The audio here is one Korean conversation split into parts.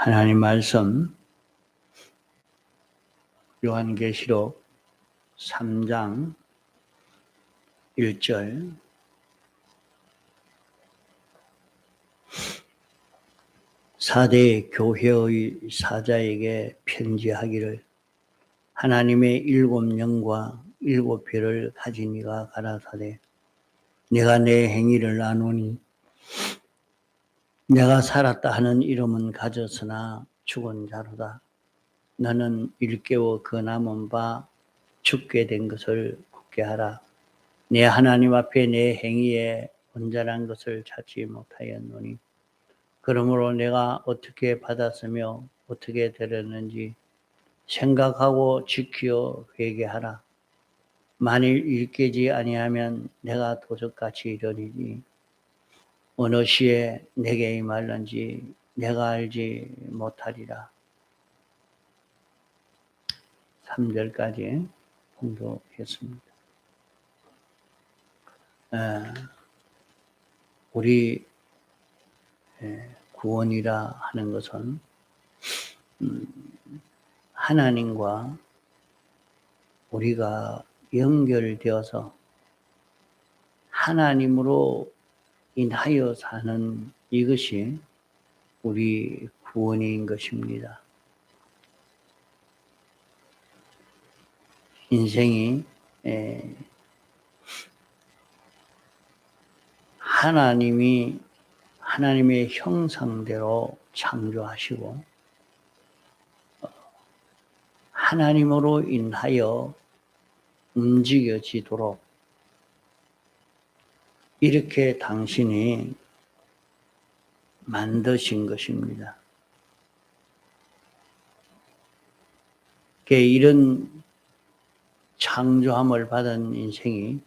하나님 말씀 요한계시록 3장 1절 사대 교회의 사자에게 편지하기를 하나님의 일곱 영과 일곱 별을 가진 이가 가라사대 내가 내 행위를 아노니 내가 살았다 하는 이름은 가졌으나 죽은 자로다. 너는 일깨워 그 남은 바 죽게 된 것을 굳게 하라. 내 하나님 앞에 내 행위에 온전한 것을 찾지 못하였노니 그러므로 내가 어떻게 받았으며 어떻게 되렸는지 생각하고 지키어 회개하라. 만일 일깨지 아니하면 내가 도적같이 이르리니 어느 시에 내게 임할는지 내가 알지 못하리라. 3절까지 봉독했습니다. 우리 구원이라 하는 것은 하나님과 우리가 연결되어서 하나님으로 인하여 사는 이것이 우리 구원인 것입니다. 인생이 하나님의 형상대로 창조하시고 하나님으로 인하여 움직여지도록 이렇게 당신이 만드신 것입니다. 이런 창조함을 받은 인생이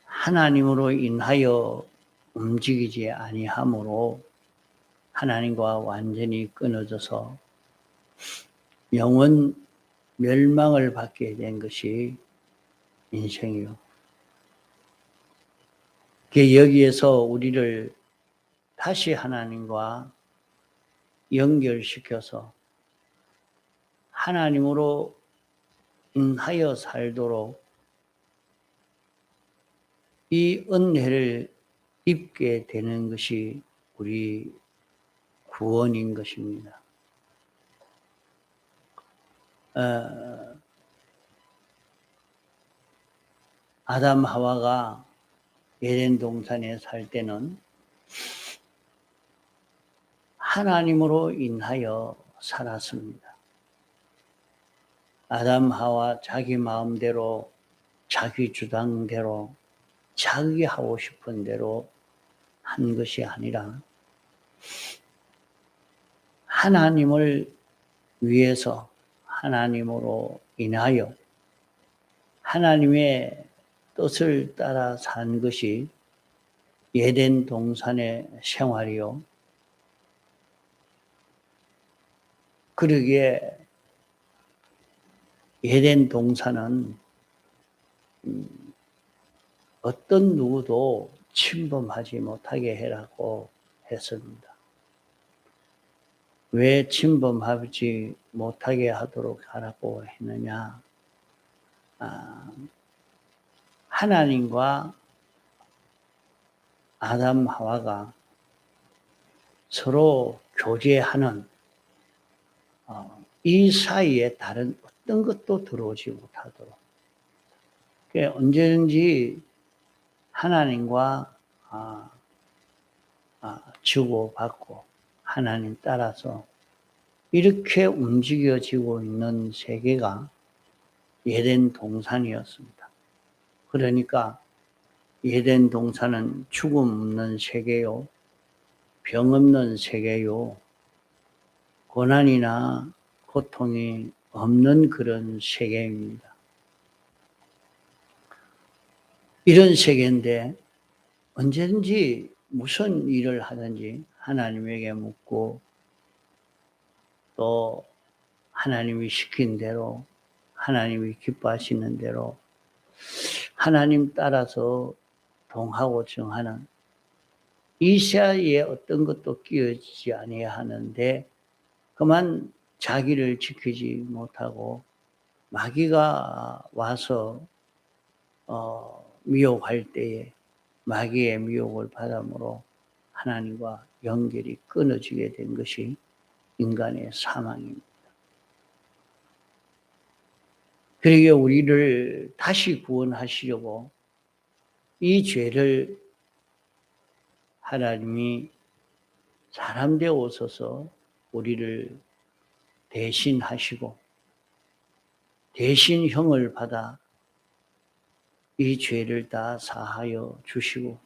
하나님으로 인하여 움직이지 아니하므로 하나님과 완전히 끊어져서 영원 멸망을 받게 된 것이 인생이요. 여기에서 우리를 다시 하나님과 연결시켜서 하나님으로 인하여 살도록 이 은혜를 입게 되는 것이 우리 구원인 것입니다. 아담 하와가 에덴 동산에 살 때는 하나님으로 인하여 살았습니다. 아담 하와 자기 마음대로 자기 주장대로 자기 하고 싶은 대로 한 것이 아니라 하나님을 위해서 하나님으로 인하여 하나님의 뜻을 따라 산 것이 에덴 동산의 생활이요. 그러기에 에덴 동산은 어떤 누구도 침범하지 못하게 해라고 했습니다. 왜 침범하지 못하게 하도록 하라고 했느냐? 하나님과 아담 하와가 서로 교제하는 이 사이에 다른 어떤 것도 들어오지 못하도록 언제든지 하나님과 주고받고 하나님 따라서 이렇게 움직여지고 있는 세계가 에덴 동산이었습니다. 그러니까 에덴 동산은 죽음 없는 세계요, 병 없는 세계요, 고난이나 고통이 없는 그런 세계입니다. 이런 세계인데 언제든지 무슨 일을 하든지 하나님에게 묻고 또 하나님이 시킨 대로 하나님이 기뻐하시는 대로 하나님 따라서 동하고 정하는 이 사이에 어떤 것도 끼어지지 아니해야 하는데 그만 자기를 지키지 못하고 마귀가 와서 미혹할 때에 마귀의 미혹을 받음으로 하나님과 연결이 끊어지게 된 것이 인간의 사망입니다. 그러기에 우리를 다시 구원하시려고 이 죄를 하나님이 사람 되어 오셔서 우리를 대신하시고 대신 형을 받아 이 죄를 다 사하여 주시고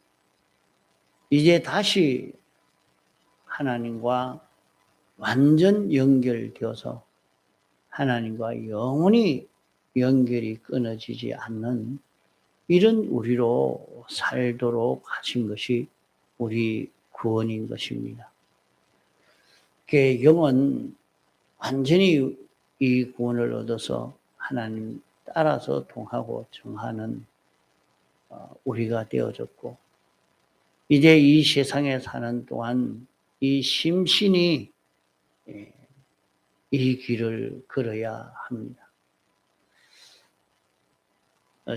이제 다시 하나님과 완전 연결되어서 하나님과 영원히 연결이 끊어지지 않는 이런 우리로 살도록 하신 것이 우리 구원인 것입니다. 영은 완전히 이 구원을 얻어서 하나님 따라서 통하고 정하는 우리가 되어졌고 이제 이 세상에 사는 동안 이 심신이 이 길을 걸어야 합니다.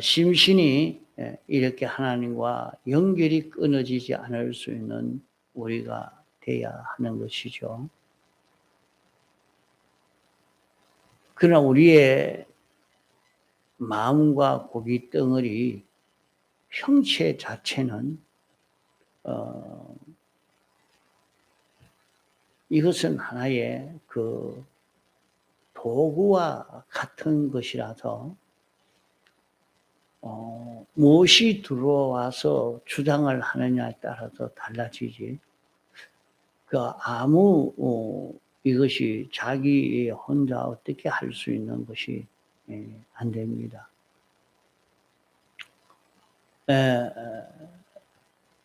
심신이 이렇게 하나님과 연결이 끊어지지 않을 수 있는 우리가 되어야 하는 것이죠. 그러나 우리의 마음과 고기 덩어리 형체 자체는 이것은 하나의 그 도구와 같은 것이라서 무엇이 들어와서 주장을 하느냐에 따라서 달라지지 이것이 자기 혼자 어떻게 할 수 있는 것이 안 됩니다.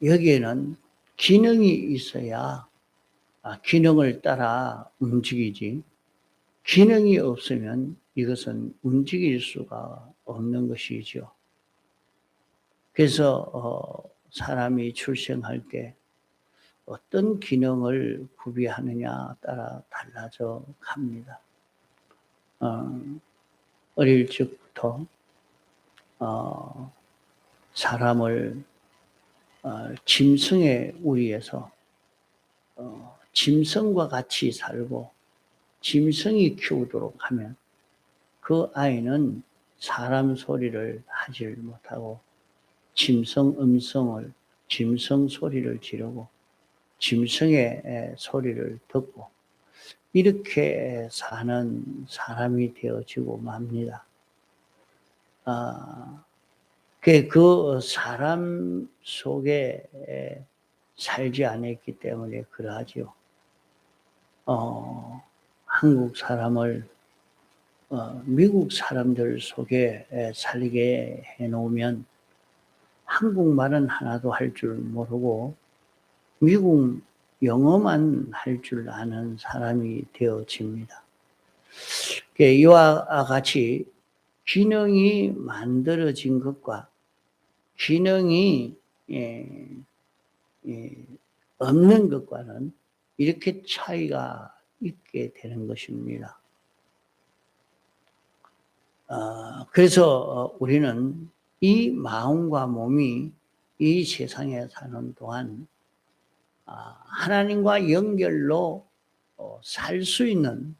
여기에는 기능이 있어야 기능을 따라 움직이지 기능이 없으면 이것은 움직일 수가 없는 것이죠. 그래서 사람이 출생할 때 어떤 기능을 구비하느냐 따라 달라져 갑니다. 어릴 적부터 사람을 짐승의 우리에서 짐승과 같이 살고 짐승이 키우도록 하면 그 아이는 사람 소리를 하질 못하고 짐승 소리를 지르고 짐승의 소리를 듣고 이렇게 사는 사람이 되어지고 맙니다. 그 사람 속에 살지 않았기 때문에 그러하죠. 한국 사람을 미국 사람들 속에 살게 해놓으면 한국말은 하나도 할 줄 모르고 미국 영어만 할 줄 아는 사람이 되어집니다. 이와 같이 기능이 만들어진 것과 기능이 없는 것과는 이렇게 차이가 있게 되는 것입니다. 그래서 우리는 이 마음과 몸이 이 세상에 사는 동안 하나님과 연결로 살 수 있는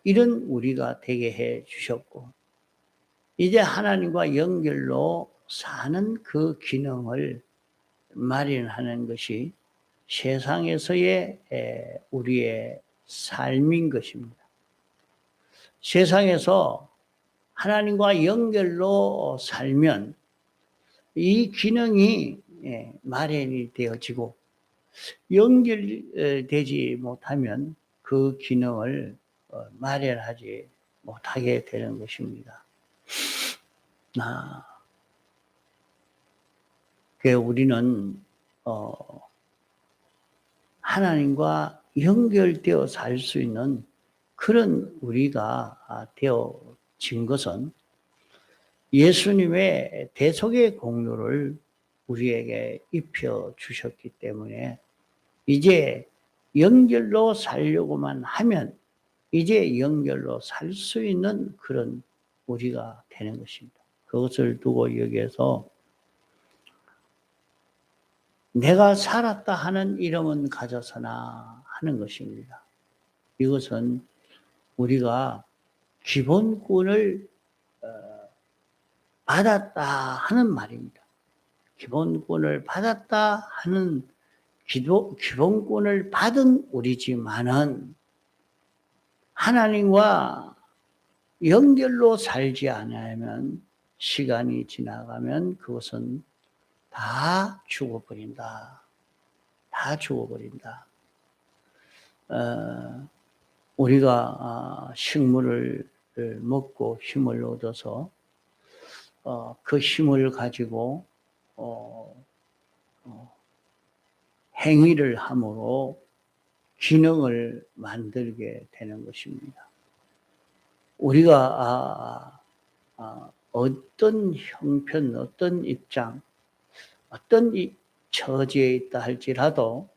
이런 우리가 되게 해 주셨고 이제 하나님과 연결로 사는 그 기능을 마련하는 것이 세상에서의 우리의 삶인 것입니다. 세상에서 하나님과 연결로 살면 이 기능이 마련이 되어지고 연결되지 못하면 그 기능을 마련하지 못하게 되는 것입니다. 우리는 하나님과 연결되어 살 수 있는 그런 우리가 되어진 것은 예수님의 대속의 공로를 우리에게 입혀 주셨기 때문에 이제 연결로 살려고만 하면 이제 연결로 살 수 있는 그런 우리가 되는 것입니다. 그것을 두고 여기에서 내가 살았다 하는 이름은 가져서나 하는 것입니다. 이것은 우리가 기본권을 받았다 하는 말입니다. 기본권을 받았다 하는 기본권을 받은 우리지만은 하나님과 연결로 살지 않으면 시간이 지나가면 그것은 다 죽어버린다. 다 죽어버린다. 우리가 식물을 먹고 힘을 얻어서 그 힘을 가지고 행위를 함으로 기능을 만들게 되는 것입니다. 우리가 어떤 형편, 어떤 입장, 어떤 처지에 있다 할지라도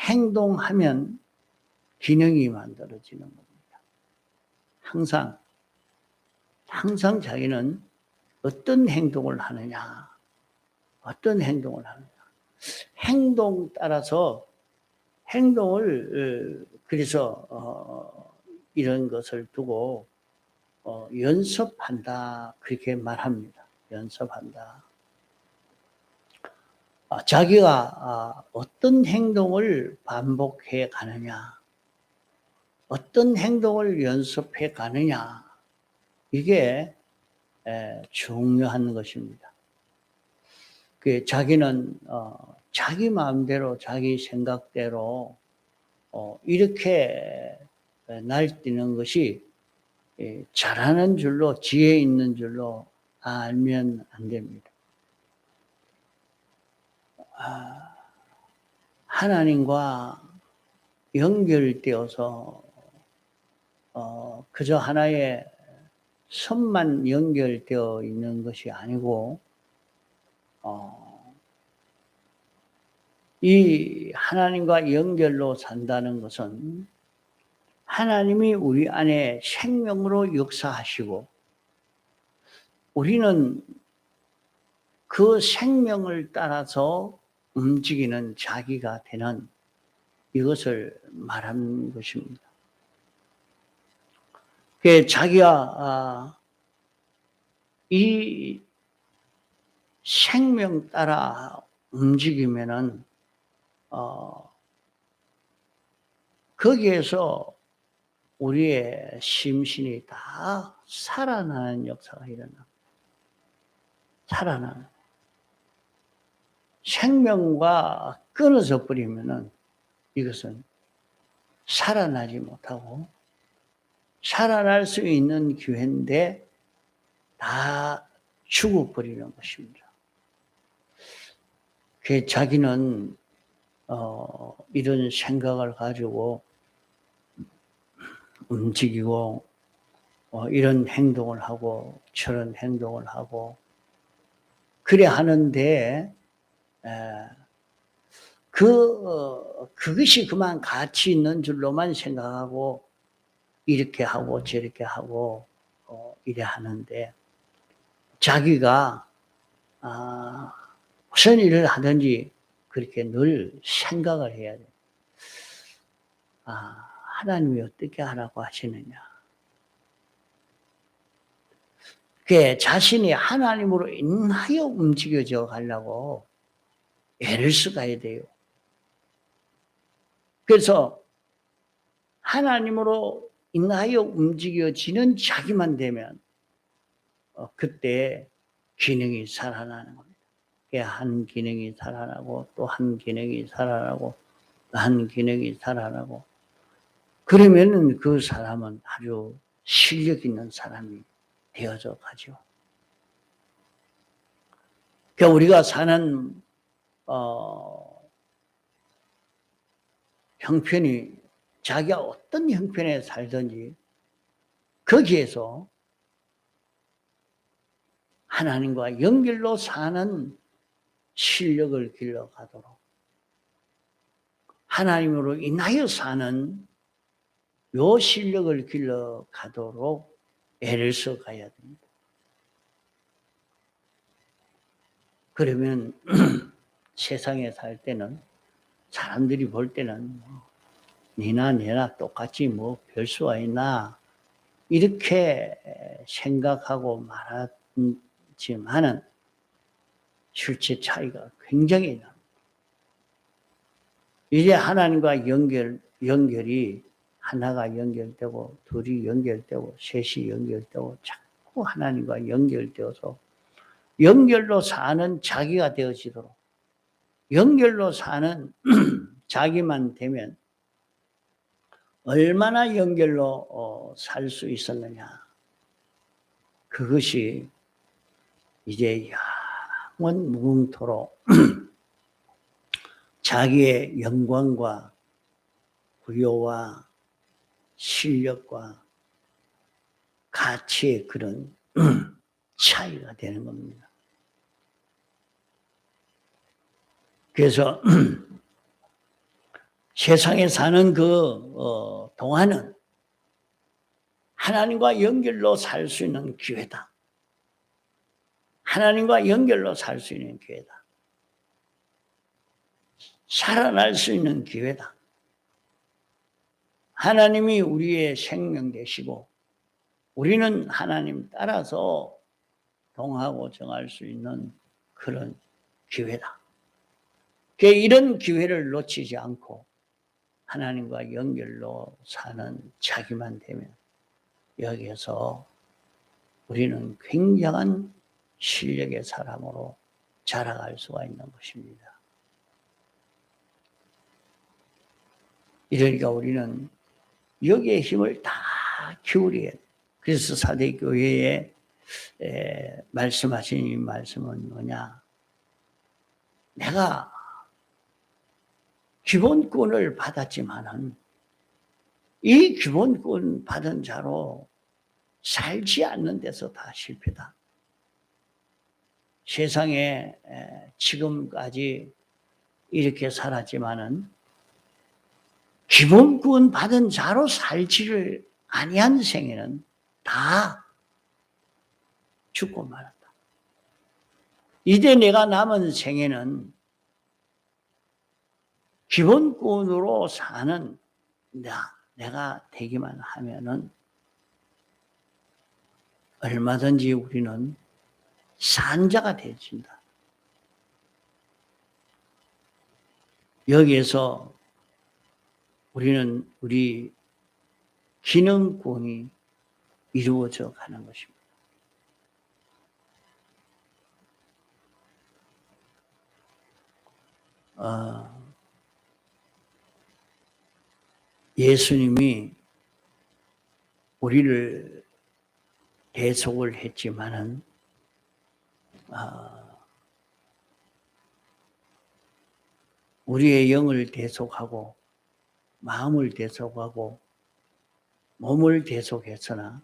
행동하면 기능이 만들어지는 겁니다. 항상 자기는 어떤 행동을 하느냐, 어떤 행동을 하느냐. 행동 따라서 행동을 그래서 이런 것을 두고 연습한다 그렇게 말합니다. 연습한다. 자기가 어떤 행동을 반복해 가느냐, 어떤 행동을 연습해 가느냐, 이게 중요한 것입니다. 자기는 자기 마음대로 자기 생각대로 이렇게 날뛰는 것이 잘하는 줄로 지혜 있는 줄로 알면 안 됩니다. 하나님과 연결되어서 그저 하나의 선만 연결되어 있는 것이 아니고 이 하나님과 연결로 산다는 것은 하나님이 우리 안에 생명으로 역사하시고 우리는 그 생명을 따라서 움직이는 자기가 되는 이것을 말하는 것입니다. 자기가 이 생명 따라 움직이면은 거기에서 우리의 심신이 다 살아나는 역사가 일어납니다. 살아나는. 생명과 끊어져 버리면은 이것은 살아나지 못하고 살아날 수 있는 기회인데 다 죽어버리는 것입니다. 자기는 이런 생각을 가지고 움직이고 이런 행동을 하고 저런 행동을 하고 그래 하는데 그것이 그만 가치 있는 줄로만 생각하고 이렇게 하고 저렇게 하고 이래 하는데 자기가 무슨 일을 하든지 그렇게 늘 생각을 해야 돼요. 하나님이 어떻게 하라고 하시느냐. 자신이 하나님으로 인하여 움직여져 가려고 애를 써가야 돼요. 그래서 하나님으로 인하여 움직여지는 자기만 되면 그때 기능이 살아나는 겁니다. 한 기능이 살아나고 또 한 기능이 살아나고 또 한 기능이 살아나고 그러면은 그 사람은 아주 실력 있는 사람이 되어져 가죠. 우리가 사는 형편이 자기가 어떤 형편에 살든지 거기에서 하나님과 연결로 사는 실력을 길러가도록 하나님으로 인하여 사는 요 실력을 길러가도록 애를 써가야 됩니다. 그러면 세상에 살 때는 사람들이 볼 때는 니나 내나 똑같이 뭐 별수가 있나 이렇게 생각하고 말하지만은 실제 차이가 굉장히 납니다. 이제 하나님과 연결이 하나가 연결되고 둘이 연결되고 셋이 연결되고 자꾸 하나님과 연결되어서 연결로 사는 자기가 되어지도록 연결로 사는 자기만 되면 얼마나 연결로 살 수 있었느냐. 그것이 이제 영원 무궁토록 자기의 영광과 부여와 실력과 가치의 그런 차이가 되는 겁니다. 그래서 세상에 사는 그 동안은 하나님과 연결로 살 수 있는 기회다. 하나님과 연결로 살 수 있는 기회다. 살아날 수 있는 기회다. 하나님이 우리의 생명 되시고 우리는 하나님 따라서 동하고 정할 수 있는 그런 기회다. 이런 기회를 놓치지 않고 하나님과 연결로 사는 자기만 되면 여기에서 우리는 굉장한 실력의 사람으로 자라갈 수가 있는 것입니다. 이러니까 우리는 여기에 힘을 다 기울여야 돼요. 그래서 사대교회에 말씀하신 이 말씀은 뭐냐? 내가 기본권을 받았지만은 이 기본권 받은 자로 살지 않는 데서 다 실패다. 세상에 지금까지 이렇게 살았지만은 기본권 받은 자로 살지를 아니한 생에는 다 죽고 말았다. 이제 내가 남은 생에는 기본권으로 사는 내가 되기만 하면은 얼마든지 우리는 산자가 되어진다. 여기에서 우리는 우리 기능권이 이루어져 가는 것입니다. 예수님이 우리를 대속을 했지만은 우리의 영을 대속하고 마음을 대속하고 몸을 대속했으나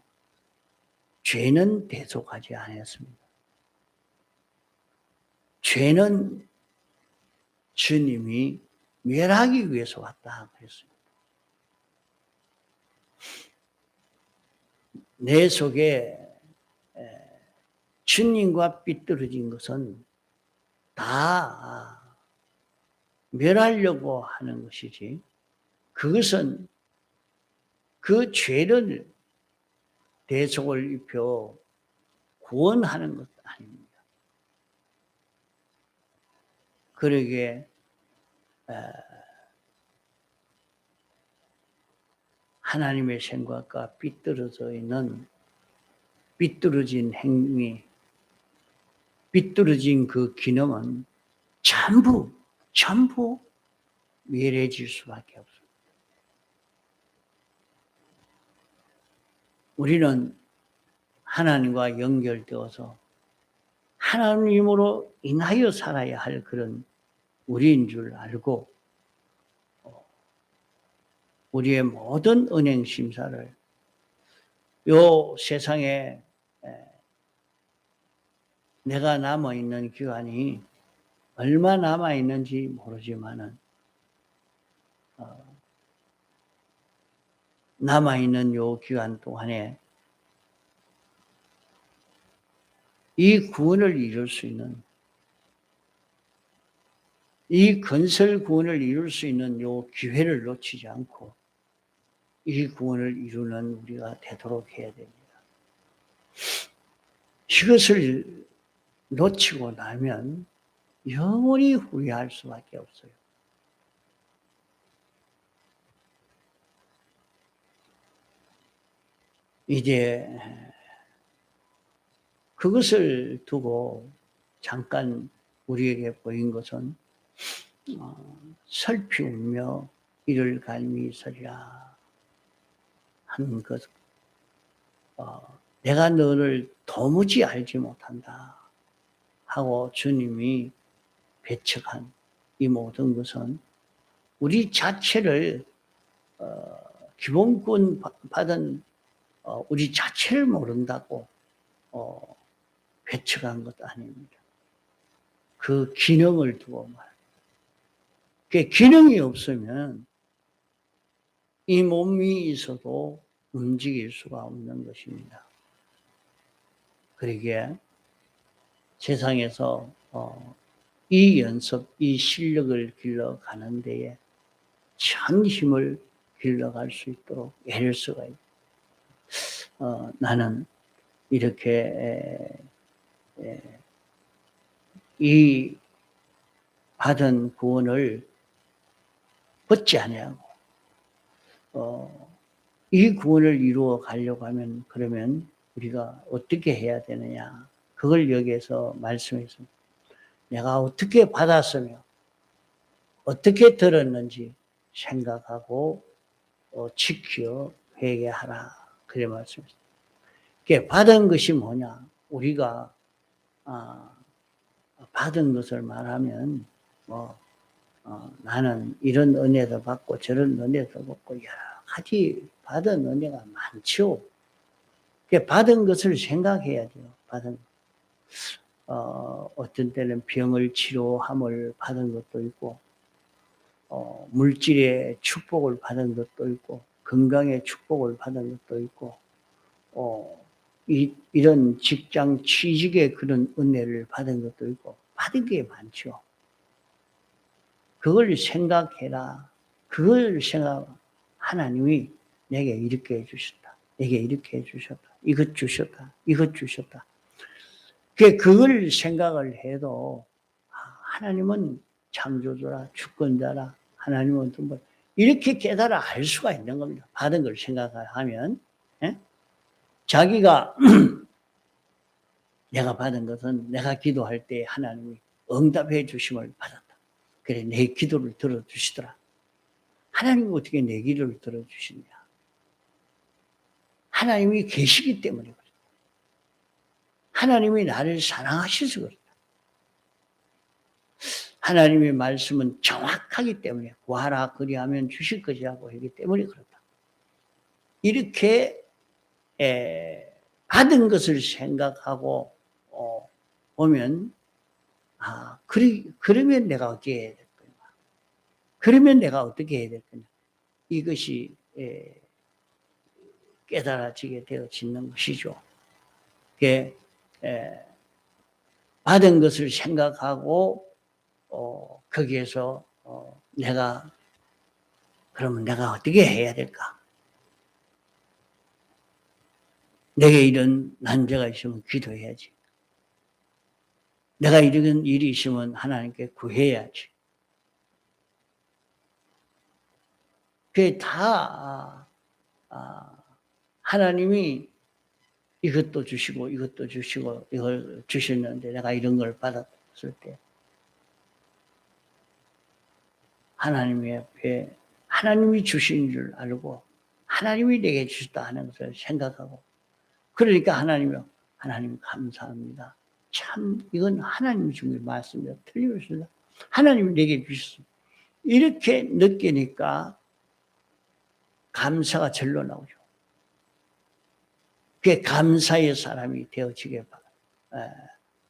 죄는 대속하지 않았습니다. 죄는 주님이 멸하기 위해서 왔다 그랬습니다. 내 속에 주님과 삐뚤어진 것은 다 멸하려고 하는 것이지 그것은 그 죄를 대속을 입혀 구원하는 것도 아닙니다. 그러기에 하나님의 생각과 삐뚤어져 있는 삐뚤어진 행위, 삐뚤어진 그 기능은 전부 멸해질 수밖에 없습니다. 우리는 하나님과 연결되어서 하나님으로 인하여 살아야 할 그런 우리인 줄 알고 우리의 모든 은행 심사를 요 세상에 내가 남아있는 기간이 얼마 남아 있는지 모르지만은 남아 있는 요 기간 동안에 이 구원을 이룰 수 있는, 이 건설 구원을 이룰 수 있는 요 기회를 놓치지 않고 이 구원을 이루는 우리가 되도록 해야 됩니다. 이것을 놓치고 나면 영원히 후회할 수밖에 없어요. 이제 그것을 두고 잠깐 우리에게 보인 것은 설피 울며 이를 갈미 있으리라 한 것. 내가 너를 도무지 알지 못한다 하고 주님이 배척한 이 모든 것은 우리 자체를 기본권 받은 우리 자체를 모른다고 배척한 것 아닙니다. 그 기능을 두고 말합니다. 그 기능이 없으면 이 몸이 있어도 움직일 수가 없는 것입니다. 그러기에 세상에서 이 연습, 이 실력을 길러가는 데에 전 힘을 길러갈 수 있도록 애를 수가 있다. 나는 이렇게 이 받은 구원을 벗지 아니하고 이 구원을 이루어 가려고 하면 그러면 우리가 어떻게 해야 되느냐, 그걸 여기에서 말씀했습니다. 내가 어떻게 받았으며 어떻게 들었는지 생각하고 지켜 회개하라, 그래 말씀했습니다. 받은 것이 뭐냐, 우리가 받은 것을 말하면 나는 이런 은혜도 받고 저런 은혜도 받고 여러 가지 받은 은혜가 많죠. 받은 것을 생각해야 돼요. 받은 어떤 때는 병을 치료함을 받은 것도 있고 물질의 축복을 받은 것도 있고 건강의 축복을 받은 것도 있고 이런 직장 취직의 그런 은혜를 받은 것도 있고 받은 게 많죠. 그걸 생각해라. 그걸 생각. 하나님이 내게 이렇게 해주셨다. 내게 이렇게 해주셨다. 이것 주셨다. 이것 주셨다. 그걸 생각을 해도 하나님은 창조주라, 주권자라, 하나님은 뭐 이렇게 깨달아 알 수가 있는 겁니다. 받은 걸 생각하면. 예? 자기가 내가 받은 것은 내가 기도할 때 하나님이 응답해 주심을 받았다. 그래, 내 기도를 들어주시더라. 하나님이 어떻게 내 기도를 들어주시냐? 하나님이 계시기 때문에 그렇다. 하나님이 나를 사랑하셔서 그렇다. 하나님의 말씀은 정확하기 때문에 구하라 그리하면 주실 것이라고 하기 때문에 그렇다. 이렇게 받은 것을 생각하고 보면 그러면 내가 어떻게 해야 될 거냐? 그러면 내가 어떻게 해야 될 거냐? 이것이 깨달아지게 되어지는 것이죠. 받은 것을 생각하고 거기에서 그러면 내가 어떻게 해야 될까? 내게 이런 난제가 있으면 기도해야지. 내가 이런 일이 있으면 하나님께 구해야지. 그게 다 하나님이 이것도 주시고 이것도 주시고 이걸 주셨는데 내가 이런 걸 받았을 때 하나님의 앞에 하나님이 주신 줄 알고 하나님이 내게 주셨다 하는 것을 생각하고 그러니까 하나님 감사합니다. 참 이건 하나님이 준 게 맞습니다. 틀림없습니다. 하나님이 내게 주셨습니다. 이렇게 느끼니까 감사가 절로 나오죠. 그게 감사의 사람이 되어지게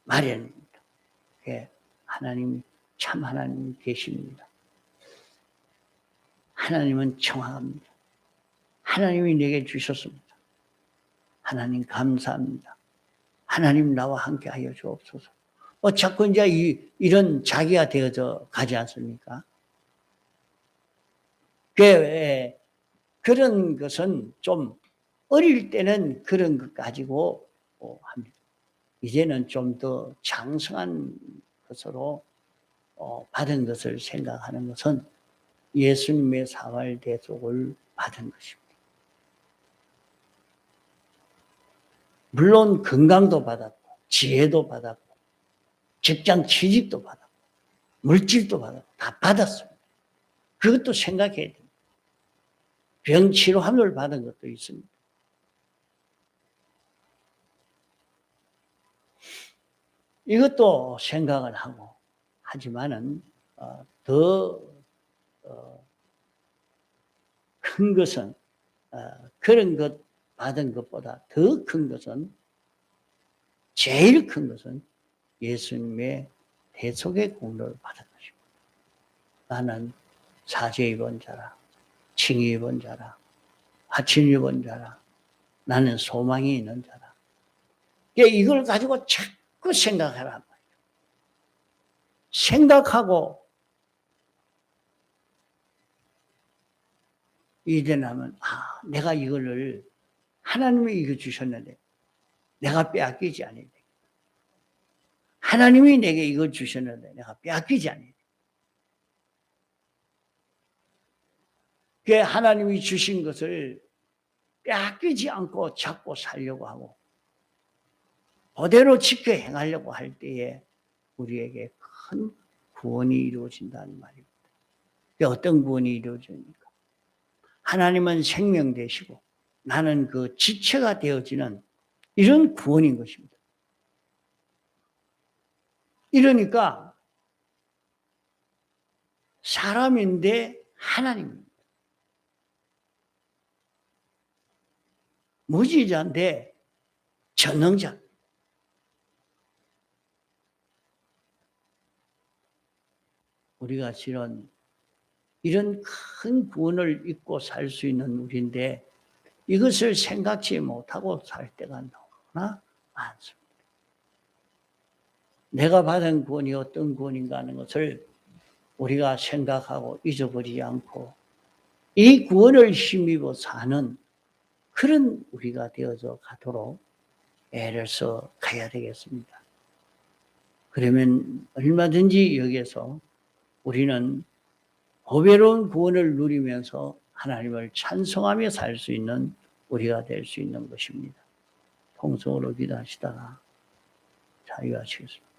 마련입니다. 하나님이 참 하나님 계십니다. 하나님은 정확합니다. 하나님이 내게 주셨습니다. 하나님 감사합니다. 하나님 나와 함께 하여 주옵소서. 자꾸 이제 이런 자기가 되어져 가지 않습니까? 그런 것은 좀 어릴 때는 그런 것 가지고 합니다. 이제는 좀 더 장성한 것으로 받은 것을 생각하는 것은 예수님의 사활 대속을 받은 것입니다. 물론 건강도 받았고 지혜도 받았고 직장 취직도 받았고 물질도 받았고 다 받았습니다. 그것도 생각해야 됩니다. 병 치료함을 받은 것도 있습니다. 이것도 생각을 하고 하지만은 더 큰 것은 그런 것 받은 것보다 더 큰 것은 제일 큰 것은 예수님의 대속의 공로를 받은 것입니다. 나는 사죄 입은 자라, 칭의 입은 자라, 화친 입은 자라, 나는 소망이 있는 자라. 이걸 가지고 자꾸 생각하란 말이에요. 생각하고 이제는 내가 이거를 하나님이 이거 주셨는데 내가 빼앗기지 않아야 돼. 하나님이 내게 이걸 주셨는데 내가 빼앗기지 않아야 돼. 하나님이 주신 것을 빼앗기지 않고 잡고 살려고 하고 그대로 지켜 행하려고 할 때에 우리에게 큰 구원이 이루어진다는 말입니다. 어떤 구원이 이루어집니까? 하나님은 생명 되시고 나는 그 지체가 되어지는 이런 구원인 것입니다. 이러니까 사람인데 하나님입니다. 무지자인데 전능자. 우리가 실은 이런 큰 구원을 입고 살 수 있는 우리인데 이것을 생각지 못하고 살 때가 너무나 많습니다. 내가 받은 구원이 어떤 구원인가 하는 것을 우리가 생각하고 잊어버리지 않고 이 구원을 힘입어 사는 그런 우리가 되어져 가도록 애를 써 가야 되겠습니다. 그러면 얼마든지 여기에서 우리는 보배로운 구원을 누리면서 하나님을 찬송하며 살 수 있는 우리가 될 수 있는 것입니다. 통성으로 기도하시다가 자유하시겠습니다.